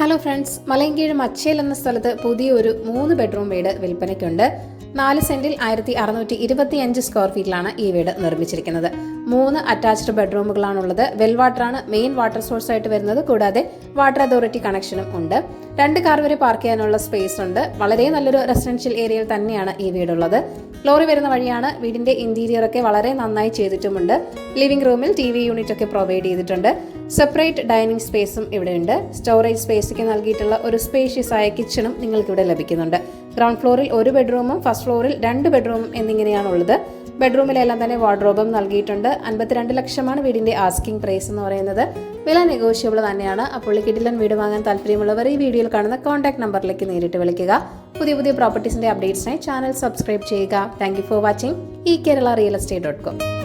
Hello friends, Malayinkeezhu Machel എന്ന സ്ഥലത്ത് പുതിയൊരു 3 ബെഡ്റൂം വീട് വിൽപ്പനയ്ക്കുണ്ട്. 4 സെന്റിൽ 1625 സ്ക്വയർ ഫീറ്റിലാണ് ഈ വീട് നിർമ്മിച്ചിരിക്കുന്നത്. 3 അറ്റാച്ച്ഡ് ബെഡ്റൂമുകളാണുള്ളത്. വെൽ വാട്ടറാണ് മെയിൻ വാട്ടർ സോഴ്സ് ആയിട്ട് വരുന്നത്. കൂടാതെ വാട്ടർ അതോറിറ്റി കണക്ഷനും ഉണ്ട്. 2 കാർ വരെ പാർക്ക് ചെയ്യാനുള്ള സ്പേസ് ഉണ്ട്. വളരെ നല്ലൊരു റെസിഡൻഷ്യൽ ഏരിയയിൽ തന്നെയാണ് ഈ വീടുള്ളത്. ഫ്ലോറി വരുന്ന വഴിയാണ്. വീടിന്റെ ഇന്റീരിയർ ഒക്കെ വളരെ നന്നായി ചെയ്തിട്ടുമുണ്ട്. ലിവിംഗ് റൂമിൽ TV യൂണിറ്റ് ഒക്കെ പ്രൊവൈഡ് ചെയ്തിട്ടുണ്ട്. സെപ്പറേറ്റ് ഡൈനിങ് സ്പേസും ഇവിടെയുണ്ട്. സ്റ്റോറേജ് സ്പേസിലേക്ക് നൽകിയിട്ടുള്ള ഒരു സ്പേഷ്യസ് ആയ കിച്ചണും നിങ്ങൾക്ക് ഇവിടെ ലഭിക്കുന്നുണ്ട്. ഗ്രൗണ്ട് ഫ്ലോറിൽ 1 ബെഡ്റൂമും ഫസ്റ്റ് ഫ്ലോറിൽ 2 ബെഡ്റൂമും എന്നിങ്ങനെയാണുള്ളത്. ബെഡ്റൂമിലെല്ലാം തന്നെ വാർഡ്രോബും നൽകിയിട്ടുണ്ട്. 52 ലക്ഷമാണ് വീടിന്റെ ആസ്കിംഗ് പ്രൈസ് എന്ന് പറയുന്നത്. വില നെഗോഷ്യബിൾ തന്നെയാണ്. അപ്പോൾ ഈ കിടിലൻ വീട് വാങ്ങാൻ താല്പര്യമുള്ളവർ ഈ വീഡിയോയിൽ കാണുന്ന കോൺടാക്ട് നമ്പറിലേക്ക് നേരിട്ട് വിളിക്കുക. പുതിയ പ്രോപ്പർട്ടീസിന്റെ അപ്ഡേറ്റ്സിനായി ചാനൽ സബ്സ്ക്രൈബ് ചെയ്യുക. Thank you for watching eKerala Real Estate.com.